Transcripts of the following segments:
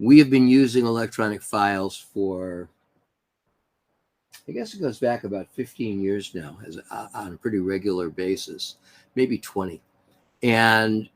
We have been using electronic files for, I guess it goes back about 15 years now, on a pretty regular basis, maybe 20. And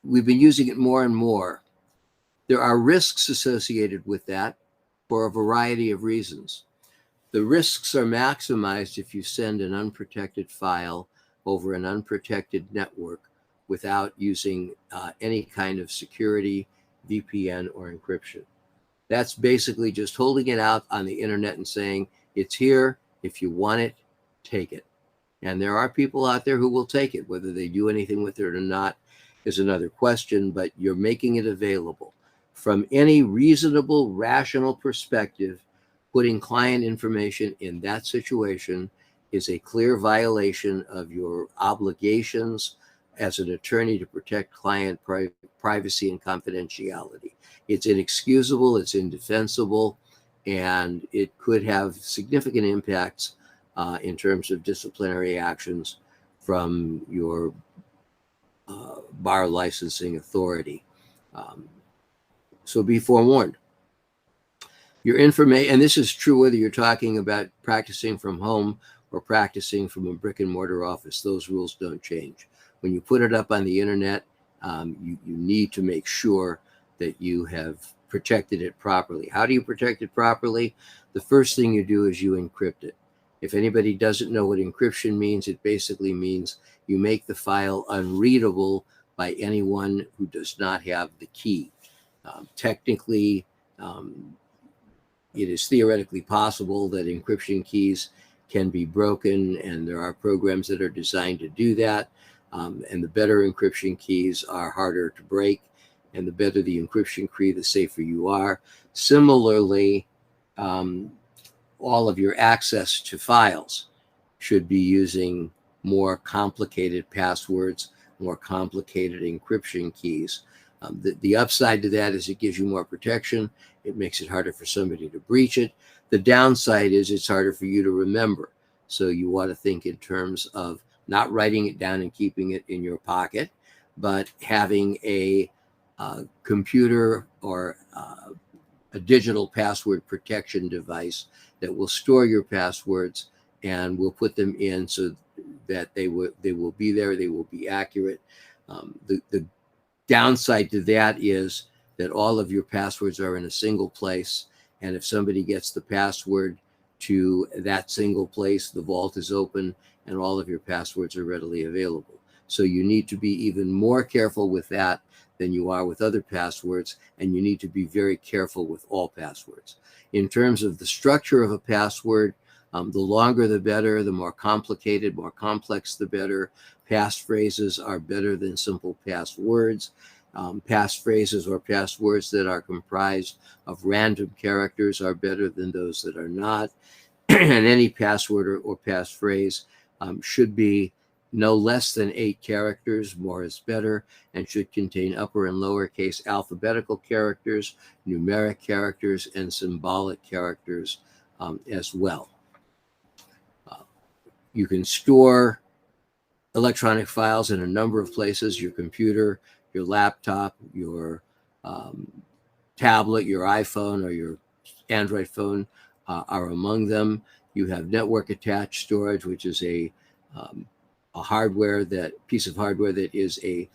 we've been using it more and more. There are risks associated with that for a variety of reasons. The risks are maximized if you send an unprotected file over an unprotected network without using any kind of security, VPN, or encryption. That's basically just holding it out on the internet and saying, it's here. If you want it, take it. And there are people out there who will take it. Whether they do anything with it or not is another question, but you're making it available. From any reasonable, rational perspective, putting client information in that situation is a clear violation of your obligations as an attorney to protect client privacy and confidentiality. It's inexcusable, it's indefensible, and it could have significant impacts in terms of disciplinary actions from your bar licensing authority. So be forewarned. Your information, and this is true whether you're talking about practicing from home or practicing from a brick and mortar office, those rules don't change. When you put it up on the internet, you need to make sure that you have protected it properly. How do you protect it properly? The first thing you do is you encrypt it. If anybody doesn't know what encryption means, it basically means you make the file unreadable by anyone who does not have the key. Technically, it is theoretically possible that encryption keys can be broken, and there are programs that are designed to do that. And the better encryption keys are harder to break, and the better the encryption key, the safer you are. Similarly, all of your access to files should be using more complicated passwords, more complicated encryption keys. The upside to that is it gives you more protection. It makes it harder for somebody to breach it. The downside is it's harder for you to remember. So you want to think in terms of not writing it down and keeping it in your pocket, but having a computer or a digital password protection device that will store your passwords and will put them in so that they will be there, they will be accurate. The downside to that is that all of your passwords are in a single place, and if somebody gets the password to that single place, the vault is open and all of your passwords are readily available. So you need to be even more careful with that than you are with other passwords, and you need to be very careful with all passwords. In terms of the structure of a password, the longer the better, the more complicated, more complex the better. Passphrases are better than simple passwords. Passphrases or passwords that are comprised of random characters are better than those that are not. And any password or passphrase should be no less than 8 characters, more is better, and should contain upper and lowercase alphabetical characters, numeric characters, and symbolic characters as well. You can store electronic files in a number of places: your computer, your laptop, your tablet, your iPhone, or your Android phone are among them. You have network attached storage, which is a piece of hardware that is a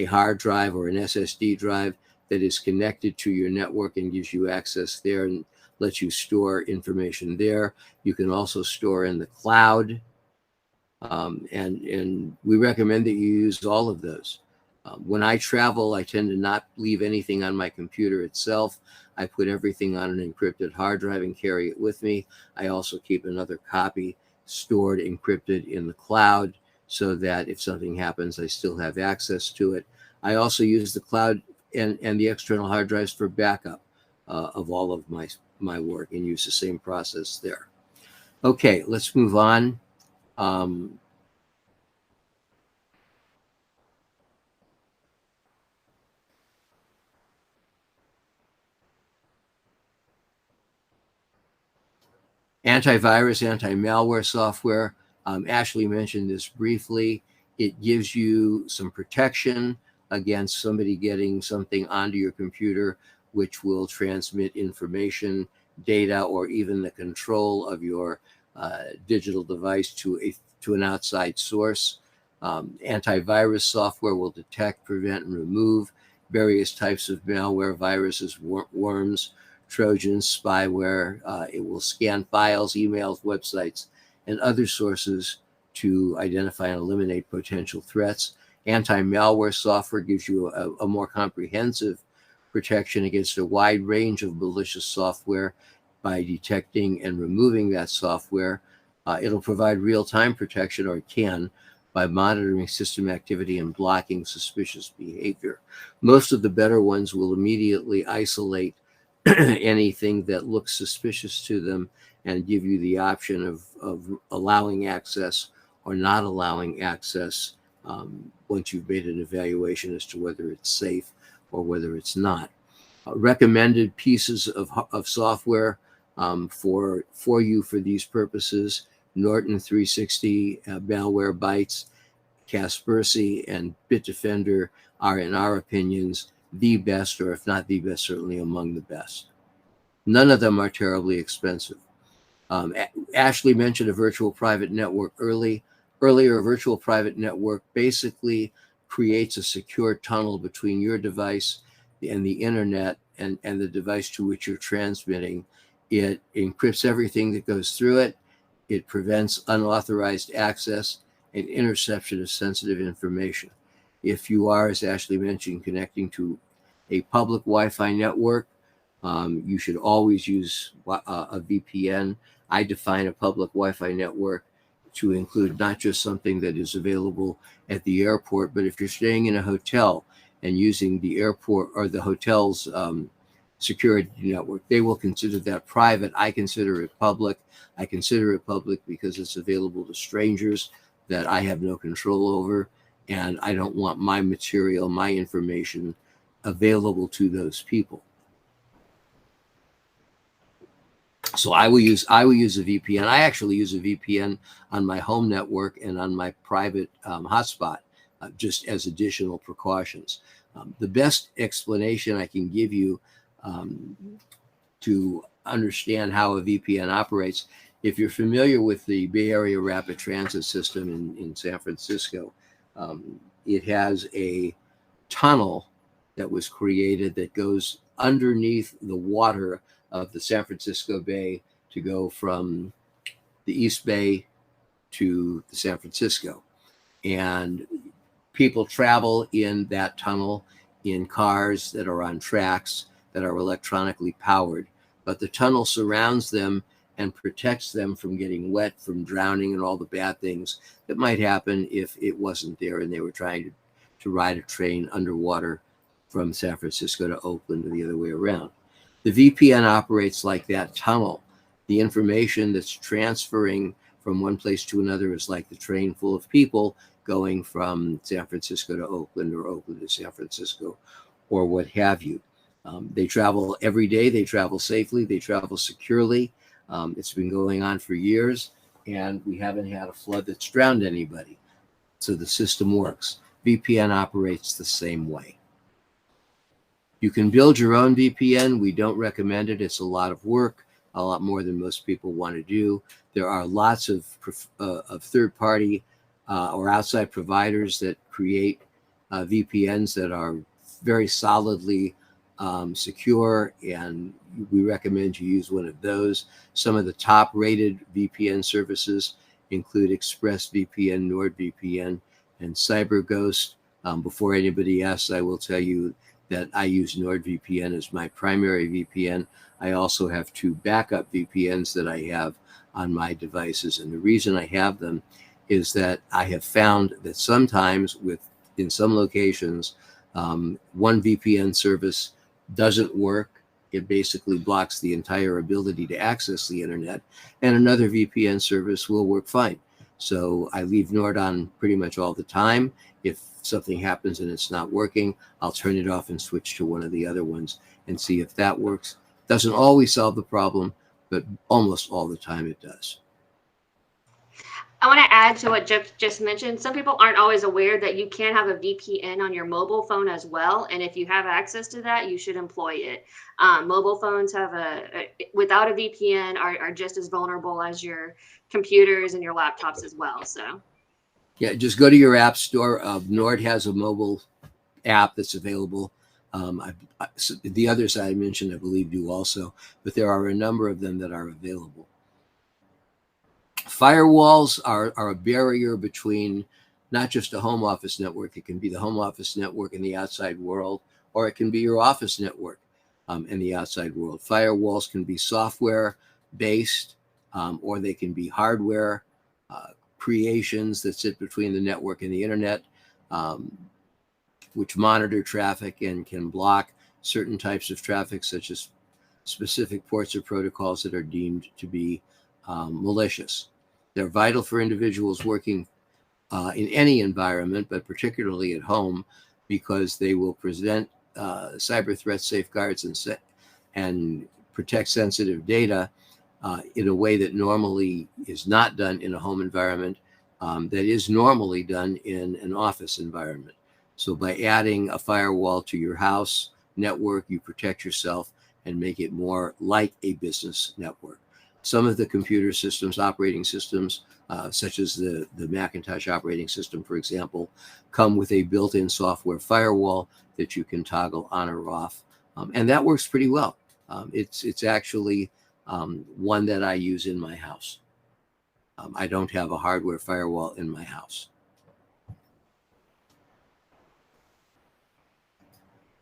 hard drive or an SSD drive that is connected to your network and gives you access there and lets you store information there. You can also store in the cloud, and we recommend that you use all of those. When I travel, I tend to not leave anything on my computer itself. I put everything on an encrypted hard drive and carry it with me. I also keep another copy stored encrypted in the cloud so that if something happens, I still have access to it. I also use the cloud and the external hard drives for backup of all of my work, and use the same process there. Okay, let's move on. Antivirus, anti-malware software. Ashley mentioned this briefly. It gives you some protection against somebody getting something onto your computer which will transmit information, data, or even the control of your digital device to an outside source. Antivirus software will detect, prevent, and remove various types of malware, viruses, worms, Trojans, spyware. It will scan files, emails, websites, and other sources to identify and eliminate potential threats. Anti-malware software gives you a more comprehensive protection against a wide range of malicious software by detecting and removing that software. It'll provide real-time protection, or it can, by monitoring system activity and blocking suspicious behavior. Most of the better ones will immediately isolate anything that looks suspicious to them and give you the option of allowing access or not allowing access once you've made an evaluation as to whether it's safe or whether it's not. Recommended pieces of software for you for these purposes: Norton 360, Malwarebytes, Kaspersky, and Bitdefender are, in our opinions, the best, or if not the best, certainly among the best. None of them are terribly expensive. Ashley mentioned a virtual private network earlier. A virtual private network basically creates a secure tunnel between your device and the internet and the device to which you're transmitting. It encrypts everything that goes through it. It prevents unauthorized access and interception of sensitive information. If you are, as Ashley mentioned, connecting to a public Wi-Fi network, you should always use a VPN. I define a public Wi-Fi network to include not just something that is available at the airport, but if you're staying in a hotel and using the airport or the hotel's security network, they will consider that private. I consider it public. I consider it public because it's available to strangers that I have no control over, and I don't want my material, my information available to those people. So I will use a VPN. I actually use a VPN on my home network and on my private hotspot, just as additional precautions. The best explanation I can give you to understand how a VPN operates, if you're familiar with the Bay Area Rapid Transit System in San Francisco, it has a tunnel that was created that goes underneath the water of the San Francisco Bay to go from the East Bay to the San Francisco. And people travel in that tunnel in cars that are on tracks that are electronically powered, but the tunnel surrounds them and protects them from getting wet, from drowning, and all the bad things that might happen if it wasn't there and they were trying to ride a train underwater from San Francisco to Oakland or the other way around. The VPN operates like that tunnel. The information that's transferring from one place to another is like the train full of people going from San Francisco to Oakland or Oakland to San Francisco or what have you. They travel every day. They travel safely. They travel securely. It's been going on for years, and we haven't had a flood that's drowned anybody. So the system works. VPN operates the same way. You can build your own VPN. We don't recommend it. It's a lot of work, a lot more than most people want to do. There are lots of third-party or outside providers that create VPNs that are very solidly secure, and we recommend you use one of those. Some of the top-rated VPN services include ExpressVPN, NordVPN, and CyberGhost. Before anybody asks, I will tell you that I use NordVPN as my primary VPN. I also have 2 backup VPNs that I have on my devices, and the reason I have them is that I have found that sometimes in some locations, one VPN service doesn't work. It basically blocks the entire ability to access the internet, and another VPN service will work fine. So I leave Nord on pretty much all the time. If something happens and it's not working, I'll turn it off and switch to one of the other ones and see if that works. Doesn't always solve the problem, but almost all the time it does. I want to add to what Jeff just mentioned. Some people aren't always aware that you can have a VPN on your mobile phone as well. And if you have access to that, you should employ it. Mobile phones have without a VPN are just as vulnerable as your computers and your laptops as well. So, Yeah, just go to your app store. Nord has a mobile app that's available. The others I mentioned, I believe, do also, but there are a number of them that are available. Firewalls are a barrier between not just a home office network. It can be the home office network and the outside world, or it can be your office network and the outside world. Firewalls can be software based, or they can be hardware creations that sit between the network and the internet, um, which monitor traffic and can block certain types of traffic, such as specific ports or protocols that are deemed to be malicious. They're vital for individuals working in any environment, but particularly at home, because they will present cyber threat safeguards and protect sensitive data in a way that normally is not done in a home environment, that is normally done in an office environment. So by adding a firewall to your house network, you protect yourself and make it more like a business network. Some of the computer systems, operating systems, such as the Macintosh operating system, for example, come with a built-in software firewall that you can toggle on or off. And that works pretty well. It's actually one that I use in my house. I don't have a hardware firewall in my house.